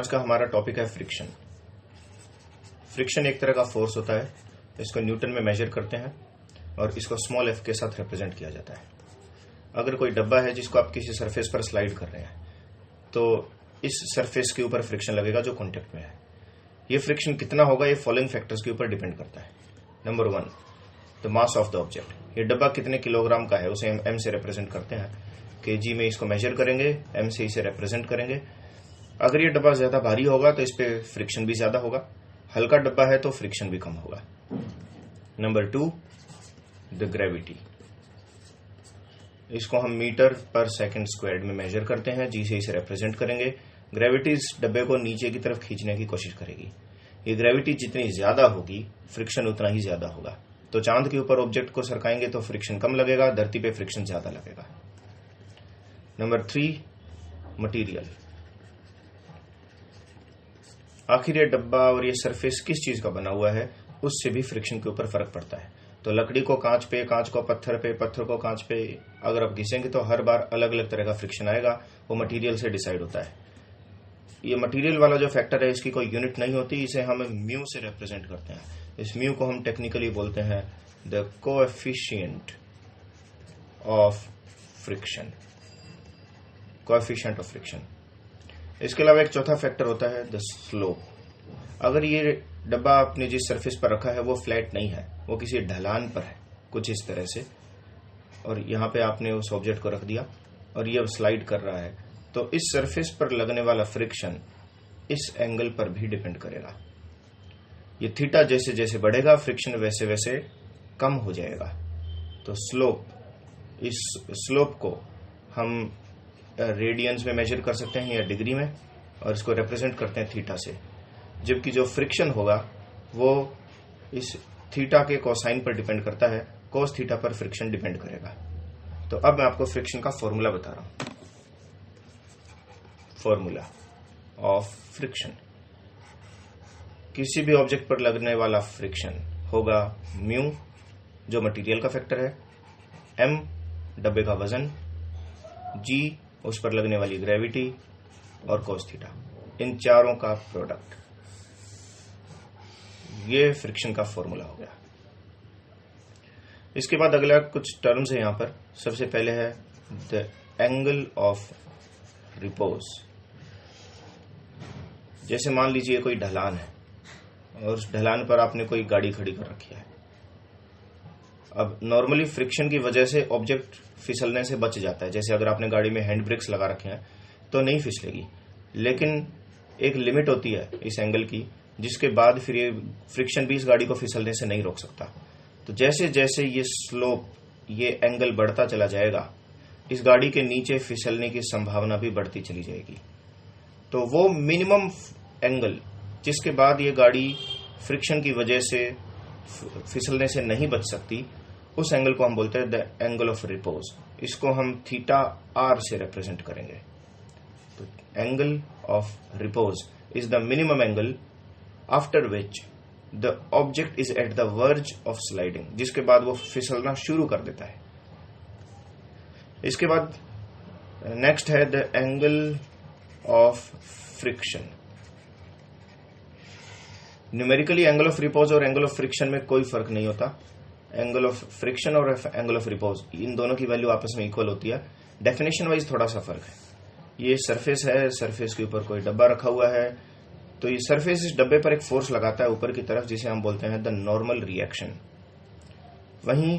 आज का हमारा टॉपिक है फ्रिक्शन। फ्रिक्शन एक तरह का फोर्स होता है, इसको न्यूटन में मेजर करते हैं और इसको स्मॉल एफ के साथ रिप्रेजेंट किया जाता है। अगर कोई डब्बा है जिसको आप किसी सरफेस पर स्लाइड कर रहे हैं तो इस सरफेस के ऊपर फ्रिक्शन लगेगा जो कॉन्टेक्ट में है। ये फ्रिक्शन कितना होगा ये फॉलोइंग फैक्टर्स के ऊपर डिपेंड करता है। Number 1, the mass of the object. ये डब्बा कितने किलोग्राम का है उसे हम एम से रिप्रेजेंट करते हैं। केजी में इसको मेजर करेंगे, एम से इसे रिप्रेजेंट करेंगे। अगर ये डब्बा ज्यादा भारी होगा तो इस पे फ्रिक्शन भी ज्यादा होगा, हल्का डब्बा है तो फ्रिक्शन भी कम होगा। Number 2, the gravity. इसको हम मीटर पर सेकंड स्क्वायर्ड में मेजर करते हैं, जी से इसे रिप्रेजेंट करेंगे। ग्रेविटी इस डब्बे को नीचे की तरफ खींचने की कोशिश करेगी। ये ग्रेविटी जितनी ज्यादा होगी फ्रिक्शन उतना ही ज्यादा होगा। तो चांद के ऊपर ऑब्जेक्ट को सरकाएंगे तो फ्रिक्शन कम लगेगा, धरती पे फ्रिक्शन ज्यादा लगेगा। Number 3, material. आखिर ये डब्बा और ये सरफेस किस चीज का बना हुआ है उससे भी फ्रिक्शन के ऊपर फर्क पड़ता है। तो लकड़ी को कांच पे, कांच को पत्थर पे, पत्थर को कांच पे अगर आप घिसेंगे तो हर बार अलग अलग तरह का फ्रिक्शन आएगा, वो मटेरियल से डिसाइड होता है। ये मटेरियल वाला जो फैक्टर है इसकी कोई यूनिट नहीं होती, इसे हम म्यू से रिप्रेजेंट करते हैं। इस म्यू को हम टेक्निकली बोलते हैं the coefficient of friction. Coefficient of friction. इसके अलावा एक चौथा फैक्टर होता है द स्लोप। अगर ये डब्बा आपने जिस सरफेस पर रखा है वो फ्लैट नहीं है, वो किसी ढलान पर है कुछ इस तरह से, और यहां पे आपने उस ऑब्जेक्ट को रख दिया और ये अब स्लाइड कर रहा है, तो इस सरफेस पर लगने वाला फ्रिक्शन इस एंगल पर भी डिपेंड करेगा। ये थीटा जैसे जैसे बढ़ेगा फ्रिक्शन वैसे वैसे कम हो जाएगा। तो स्लोप, इस स्लोप को हम रेडियंस में मेजर कर सकते हैं या डिग्री में, और इसको रिप्रेजेंट करते हैं थीटा से। जबकि जो फ्रिक्शन होगा वो इस थीटा के कोसाइन पर डिपेंड करता है, कोस थीटा पर फ्रिक्शन डिपेंड करेगा। तो अब मैं आपको फ्रिक्शन का फॉर्मूला बता रहा हूं। Formula of friction. किसी भी ऑब्जेक्ट पर लगने वाला फ्रिक्शन होगा म्यू जो मटेरियल का फैक्टर है, एम डब्बे का वजन, जी उस पर लगने वाली ग्रेविटी और कोस थीटा, इन चारों का प्रोडक्ट। ये फ्रिक्शन का फॉर्मूला हो गया। इसके बाद अगला कुछ टर्म्स है यहां पर। सबसे पहले है द एंगल ऑफ रिपोज। जैसे मान लीजिए कोई ढलान है और उस ढलान पर आपने कोई गाड़ी खड़ी कर रखी है। अब नॉर्मली फ्रिक्शन की वजह से ऑब्जेक्ट फिसलने से बच जाता है। जैसे अगर आपने गाड़ी में हैंड ब्रेक्स लगा रखे हैं तो नहीं फिसलेगी, लेकिन एक लिमिट होती है इस एंगल की जिसके बाद फिर ये फ्रिक्शन भी इस गाड़ी को फिसलने से नहीं रोक सकता। तो जैसे जैसे ये स्लोप, ये एंगल बढ़ता चला जाएगा, इस गाड़ी के नीचे फिसलने की संभावना भी बढ़ती चली जाएगी। तो वो मिनिमम एंगल जिसके बाद ये गाड़ी फ्रिक्शन की वजह से फिसलने से नहीं बच सकती, उस एंगल को हम बोलते हैं द एंगल ऑफ रिपोज। इसको हम थीटा आर से रिप्रेजेंट करेंगे। तो angle of repose is the minimum angle after which the object is at the verge of sliding, जिसके बाद वो फिसलना शुरू कर देता है। इसके बाद नेक्स्ट है the angle of friction. Numerically angle of repose और एंगल ऑफ फ्रिक्शन में कोई फर्क नहीं होता। एंगल ऑफ फ्रिक्शन और एंगल ऑफ रिपोज इन दोनों की वैल्यू आपस में इक्वल होती है। डेफिनेशन वाइज थोड़ा सा फर्क है। ये सरफेस है, सरफेस के ऊपर कोई डब्बा रखा हुआ है, तो ये सरफेस इस डब्बे पर एक फोर्स लगाता है ऊपर की तरफ जिसे हम बोलते हैं द नॉर्मल रिएक्शन। वहीं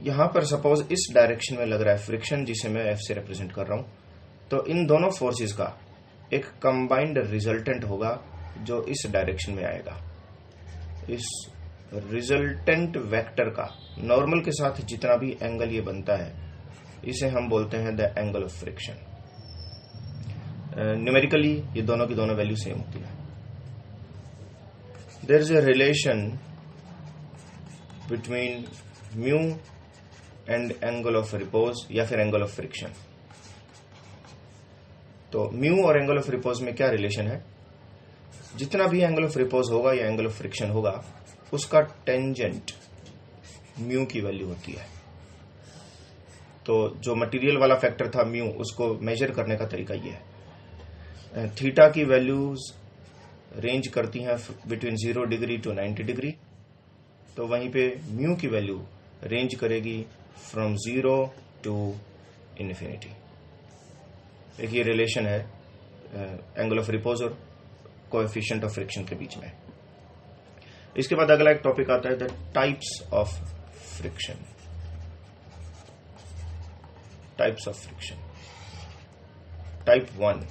यहां पर सपोज इस डायरेक्शन में लग रहा है फ्रिक्शन जिसे मैं एफ से रिप्रेजेंट कर रहा हूं, तो इन दोनों फोर्सेस का एक कंबाइंड रिजल्टेंट होगा जो इस डायरेक्शन में आएगा। इस रिजल्टेंट वेक्टर का नॉर्मल के साथ जितना भी एंगल ये बनता है इसे हम बोलते हैं the angle of friction. Numerically ये दोनों की दोनों वैल्यू सेम होती है। There is a relation between mu and angle of repose या फिर एंगल ऑफ फ्रिक्शन। तो म्यू और एंगल ऑफ रिपोज में क्या रिलेशन है? जितना भी एंगल ऑफ रिपोज होगा या एंगल ऑफ फ्रिक्शन होगा उसका टेंजेंट म्यू की वैल्यू होती है। तो जो मटेरियल वाला फैक्टर था म्यू, उसको मेजर करने का तरीका ये है। थीटा की वैल्यूज रेंज करती हैं बिटवीन 0 डिग्री टू 90 डिग्री, तो वहीं पे म्यू की वैल्यू रेंज करेगी फ्रॉम 0 टू इन्फिनिटी। एक ये रिलेशन है एंगल ऑफ रिपोज और कोएफिशिएंट ऑफ फ्रिक्शन के बीच में। इसके बाद अगला एक टॉपिक आता है the types of friction. Types of friction. Type 1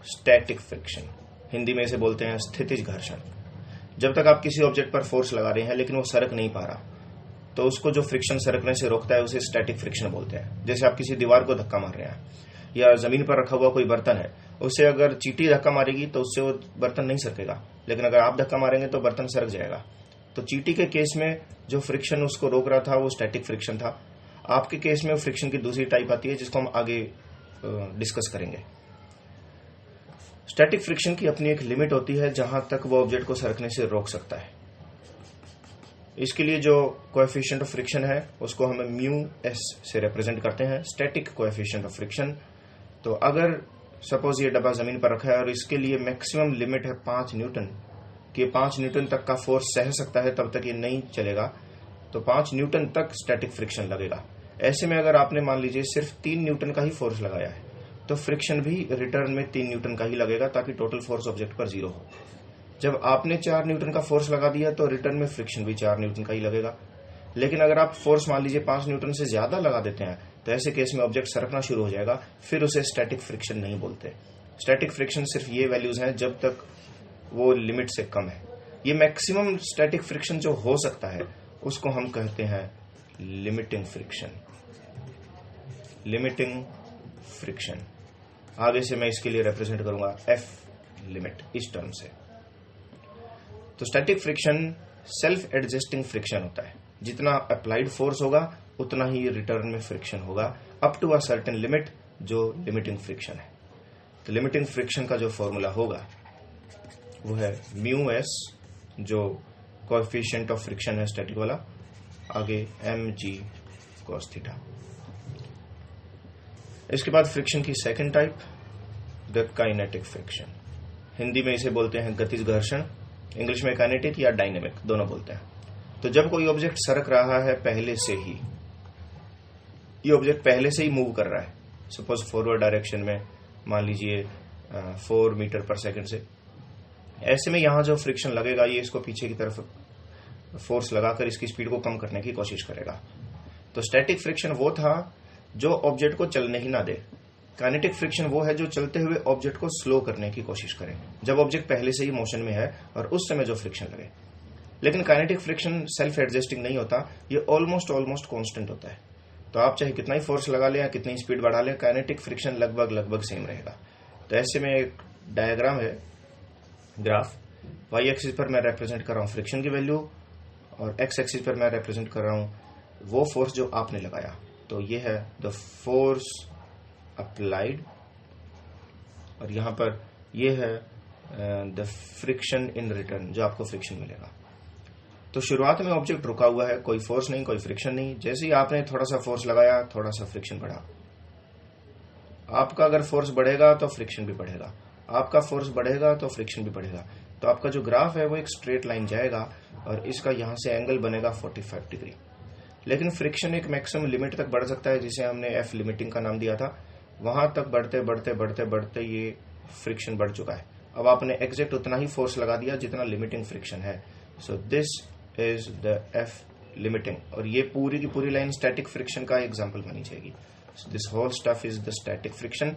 static friction, Hindi में इसे बोलते हैं स्थितिज घर्षण। जब तक आप किसी ऑब्जेक्ट पर फोर्स लगा रहे हैं लेकिन वो सरक नहीं पा रहा, तो उसको जो फ्रिक्शन सरकने से रोकता है उसे स्टैटिक फ्रिक्शन बोलते हैं। जैसे आप किसी दीवार को धक्का मार रहे हैं या जमीन पर रखा हुआ कोई बर्तन है, उससे अगर चींटी धक्का मारेगी तो उससे वो बर्तन नहीं सरकेगा, लेकिन अगर आप धक्का मारेंगे तो बर्तन सरक जाएगा। तो चींटी के केस में जो फ्रिक्शन उसको रोक रहा था वो स्टैटिक फ्रिक्शन था। आपके केस में फ्रिक्शन की दूसरी टाइप आती है जिसको हम आगे डिस्कस करेंगे। स्टैटिक फ्रिक्शन की अपनी एक लिमिट होती है जहां तक वो ऑब्जेक्ट को सरकने से रोक सकता है। इसके लिए जो कोएफिशिएंट ऑफ फ्रिक्शन है उसको हम म्यू एस से रिप्रेजेंट करते हैं, स्टैटिक कोएफिशिएंट ऑफ फ्रिक्शन। तो अगर सपोज ये डब्बा जमीन पर रखा है और इसके लिए मैक्सिमम लिमिट है 5 न्यूटन कि 5 न्यूटन तक का फोर्स सह सकता है, तब तक ये नहीं चलेगा, तो 5 न्यूटन तक स्टैटिक फ्रिक्शन लगेगा। ऐसे में अगर आपने मान लीजिए सिर्फ 3 न्यूटन का ही फोर्स लगाया है तो फ्रिक्शन भी रिटर्न में 3 न्यूटन का ही लगेगा ताकि टोटल फोर्स ऑब्जेक्ट पर 0 हो। जब आपने 4 न्यूटन का फोर्स लगा दिया तो रिटर्न में फ्रिक्शन भी 4 न्यूटन का ही लगेगा। लेकिन अगर आप फोर्स मान लीजिए 5 न्यूटन से ज्यादा लगा देते हैं तो ऐसे केस में ऑब्जेक्ट सरकना शुरू हो जाएगा, फिर उसे स्टैटिक फ्रिक्शन नहीं बोलते। स्टैटिक फ्रिक्शन सिर्फ ये वैल्यूज हैं जब तक वो लिमिट से कम है। ये मैक्सिमम स्टैटिक फ्रिक्शन जो हो सकता है उसको हम कहते हैं लिमिटिंग फ्रिक्शन। लिमिटिंग फ्रिक्शन आगे से मैं इसके लिए रिप्रेजेंट करूंगा एफ लिमिट इस टर्म से। तो static friction self adjusting friction होता है, जितना अप्लाइड फोर्स होगा उतना ही रिटर्न में फ्रिक्शन होगा up to a certain limit, जो लिमिटिंग फ्रिक्शन है। तो लिमिटिंग फ्रिक्शन का जो फॉर्मूला होगा वो है म्यू एस, जो कोएफिशिएंट ऑफ फ्रिक्शन है स्टैटिक वाला, आगे एम जी कॉस थीटा। इसके बाद फ्रिक्शन की second type the kinetic friction, Hindi में इसे बोलते हैं गतिज घर्षण, इंग्लिश में काइनेटिक या डायनेमिक दोनों बोलते हैं। तो जब कोई ऑब्जेक्ट सरक रहा है पहले से ही, ये ऑब्जेक्ट पहले से ही मूव कर रहा है, सपोज फॉरवर्ड डायरेक्शन में मान लीजिए 4 मीटर पर सेकंड से, ऐसे में यहां जो फ्रिक्शन लगेगा ये इसको पीछे की तरफ फोर्स लगाकर इसकी स्पीड को कम करने की कोशिश करेगा। तो स्टैटिक फ्रिक्शन वो था जो ऑब्जेक्ट को चलने ही ना दे। काइनेटिक फ्रिक्शन वो है जो चलते हुए ऑब्जेक्ट को स्लो करने की कोशिश करे, जब ऑब्जेक्ट पहले से ही मोशन में है और उस समय जो फ्रिक्शन लगे। लेकिन काइनेटिक फ्रिक्शन सेल्फ एडजस्टिंग नहीं होता, ये ऑलमोस्ट कांस्टेंट होता है। तो आप चाहे कितना ही फोर्स लगा लें या कितनी स्पीड बढ़ा लें, काइनेटिक फ्रिक्शन लगभग सेम रहेगा। तो ऐसे में एक डायग्राम है, ग्राफ, वाई एक्सिस पर मैं रिप्रेजेंट कर रहा हूं फ्रिक्शन की वैल्यू और एक्स एक्सिस पर मैं रिप्रेजेंट कर रहा हूं वो फोर्स जो आपने लगाया। तो ये है द फोर्स अप्लाइड और यहां पर ये है द फ्रिक्शन इन रिटर्न, जो आपको फ्रिक्शन मिलेगा। तो शुरुआत में ऑब्जेक्ट रुका हुआ है, कोई फोर्स नहीं, कोई फ्रिक्शन नहीं। जैसे ही आपने थोड़ा सा फोर्स लगाया, थोड़ा सा फ्रिक्शन बढ़ा। आपका अगर फोर्स बढ़ेगा तो फ्रिक्शन भी बढ़ेगा, आपका फोर्स बढ़ेगा तो फ्रिक्शन भी बढ़ेगा। तो आपका जो ग्राफ है वो एक स्ट्रेट लाइन जाएगा और इसका यहां से एंगल बनेगा 45 डिग्री। लेकिन फ्रिक्शन एक मैक्सिमम लिमिट तक बढ़ सकता है, जिसे हमने एफ लिमिटिंग का नाम दिया था। वहां तक बढ़ते ये फ्रिक्शन बढ़ चुका है। अब आपने एग्जैक्ट उतना ही फोर्स लगा दिया जितना लिमिटिंग फ्रिक्शन है। So this is the F limiting, और ये पूरी की पूरी लाइन स्टैटिक फ्रिक्शन का एग्जाम्पल मानी जाएगी। This whole stuff is the static friction.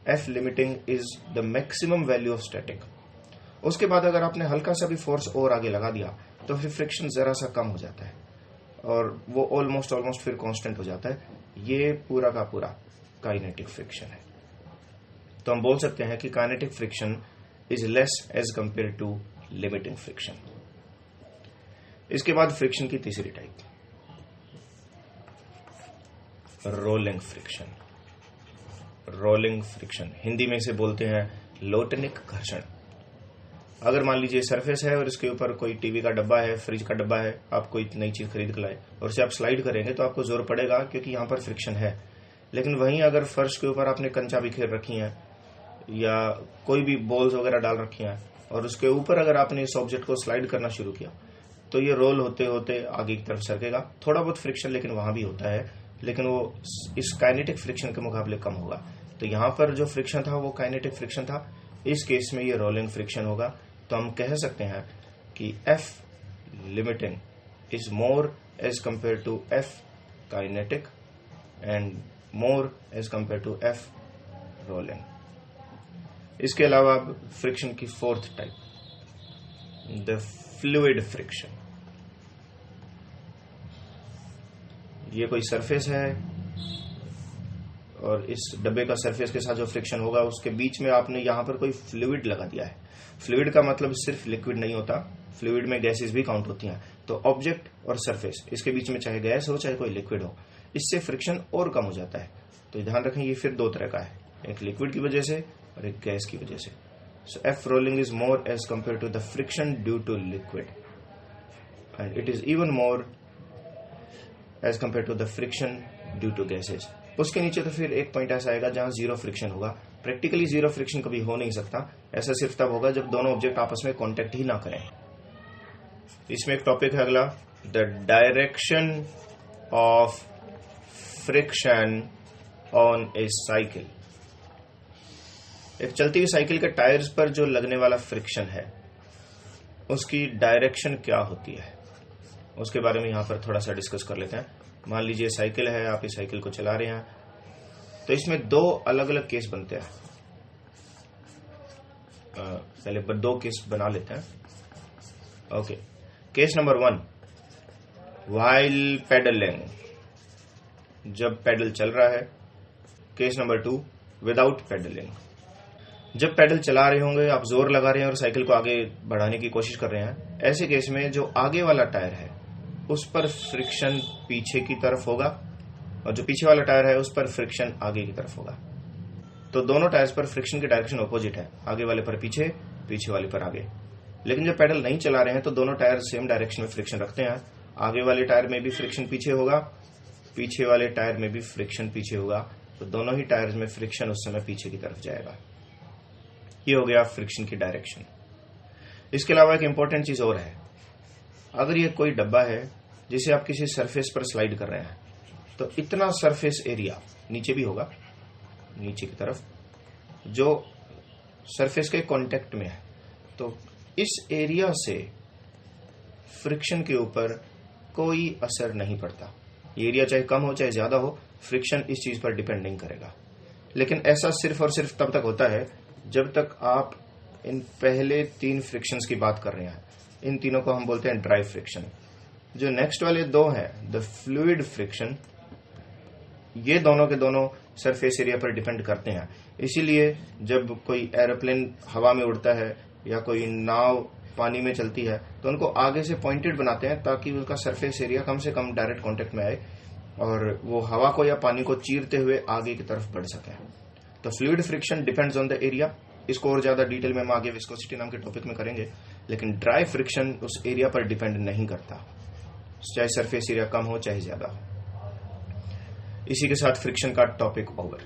F limiting is the maximum value of static. उसके बाद अगर आपने हल्का सा भी फोर्स और आगे लगा दिया तो फिर फ्रिक्शन जरा सा कम हो जाता है और वो ऑलमोस्ट फिर कांस्टेंट हो जाता है। ये पूरा का पूरा काइनेटिक फ्रिक्शन है। तो हम बोल सकते हैं कि kinetic friction is less as compare to limiting friction. इसके बाद फ्रिक्शन की तीसरी type, rolling friction. Rolling friction, Hindi में इसे बोलते हैं लोटनिक घर्षण। अगर मान लीजिए सरफेस है और इसके ऊपर कोई टीवी का डब्बा है, फ्रिज का डब्बा है, आप कोई नई चीज खरीद कर लाए और उसे आप स्लाइड करेंगे तो आपको जोर पड़ेगा क्योंकि यहां पर फ्रिक्शन है। लेकिन वहीं अगर फर्श के ऊपर आपने कंचा बिखेर रखी है या कोई भी बॉल्स वगैरह डाल रखी हैं और उसके ऊपर अगर आपने इस ऑब्जेक्ट को स्लाइड करना शुरू किया तो ये रोल होते होते आगे की तरफ सरकेगा। थोड़ा बहुत फ्रिक्शन लेकिन वहां भी होता है, लेकिन वो इस काइनेटिक फ्रिक्शन के मुकाबले कम होगा। तो यहां पर जो फ्रिक्शन था वो काइनेटिक फ्रिक्शन था, इस केस में ये रोलिंग फ्रिक्शन होगा। तो हम कह सकते हैं कि F limiting is more as compared to F kinetic and more as compared to F rolling। इसके अलावा अब फ्रिक्शन की fourth type, the fluid friction. ये कोई सरफेस है और इस डब्बे का सरफेस के साथ जो फ्रिक्शन होगा उसके बीच में आपने यहां पर कोई फ्लूइड लगा दिया है। फ्लूइड का मतलब सिर्फ लिक्विड नहीं होता, फ्लूइड में गैसेस भी काउंट होती हैं। तो ऑब्जेक्ट और सरफेस इसके बीच में चाहे गैस हो चाहे कोई लिक्विड हो, इससे फ्रिक्शन और कम हो जाता है। तो ध्यान रखें ये फिर दो तरह का है, एक लिक्विड की वजह से और एक गैस की वजह से। सो F rolling is more as compared to the friction due to liquid and it is even more as compared to the friction due to gases। उसके नीचे तो फिर एक पॉइंट ऐसा आएगा जहां जीरो फ्रिक्शन होगा। प्रैक्टिकली जीरो फ्रिक्शन कभी हो नहीं सकता, ऐसा सिर्फ तब होगा जब दोनों ऑब्जेक्ट आपस में कांटेक्ट ही ना करें। इसमें एक टॉपिक है अगला, the direction of friction on A cycle. एक चलती हुई साइकिल के टायर्स पर जो लगने वाला फ्रिक्शन है उसकी डायरेक्शन क्या होती है, उसके बारे में यहां पर थोड़ा सा डिस्कस कर लेते हैं। मान लीजिए साइकिल है, आप इस साइकिल को चला रहे हैं, तो इसमें दो अलग अलग केस बनते हैं। पहले दो केस बना लेते हैं। Okay, case number 1, while pedalling, जब पेडल चल रहा है। केस नंबर 2, विदाउट पेडलिंग, जब पेडल चला रहे होंगे, आप जोर लगा रहे हैं और साइकिल को आगे बढ़ाने की कोशिश कर रहे हैं। ऐसे केस में जो आगे वाला टायर है उस पर फ्रिक्शन पीछे की तरफ होगा और जो पीछे वाला टायर है उस पर फ्रिक्शन आगे की तरफ होगा। तो दोनों टायर्स पर फ्रिक्शन की डायरेक्शन ऑपोजिट है, आगे वाले पर पीछे, पीछे वाले पर आगे। लेकिन जब पेडल नहीं चला रहे हैं तो दोनों टायर सेम डायरेक्शन में फ्रिक्शन रखते हैं। आगे वाले टायर में भी फ्रिक्शन पीछे होगा, पीछे वाले टायर में भी फ्रिक्शन पीछे होगा। तो दोनों ही टायर्स में फ्रिक्शन उस समय पीछे की तरफ जाएगा। ये हो गया फ्रिक्शन की डायरेक्शन। इसके अलावा एक इंपॉर्टेंट चीज और है, अगर ये कोई डब्बा है जिसे आप किसी सरफेस पर स्लाइड कर रहे हैं तो इतना सरफेस एरिया नीचे भी होगा, नीचे की तरफ जो सरफेस के कांटेक्ट में है, तो इस एरिया से फ्रिक्शन के ऊपर कोई असर नहीं पड़ता। ये एरिया चाहे कम हो चाहे ज्यादा हो, फ्रिक्शन इस चीज पर डिपेंड नहीं करेगा। लेकिन ऐसा सिर्फ और सिर्फ तब तक होता है जब तक आप इन पहले 3 फ्रिक्शंस की बात कर रहे हैं। इन तीनों को हम बोलते हैं ड्राई फ्रिक्शन। जो नेक्स्ट वाले 2 हैं, द फ्लूइड फ्रिक्शन, ये दोनों के दोनों सरफेस एरिया पर डिपेंड करते हैं। इसीलिए जब कोई एरोप्लेन हवा में उड़ता है या कोई नाव पानी में चलती है तो उनको आगे से पॉइंटेड बनाते हैं ताकि उसका सरफेस एरिया कम से कम डायरेक्ट कांटेक्ट में आए और वो हवा को या पानी को चीरते हुए आगे की तरफ बढ़ सके। तो fluid friction depends on the area. इसको और ज्यादा डिटेल में हम आगे विस्कोसिटी नाम के टॉपिक में करेंगे। लेकिन ड्राई फ्रिक्शन उस एरिया पर डिपेंड नहीं करता, चाहे सरफेस एरिया कम हो चाहे ज्यादा हो। इसी के साथ फ्रिक्शन का टॉपिक ओवर।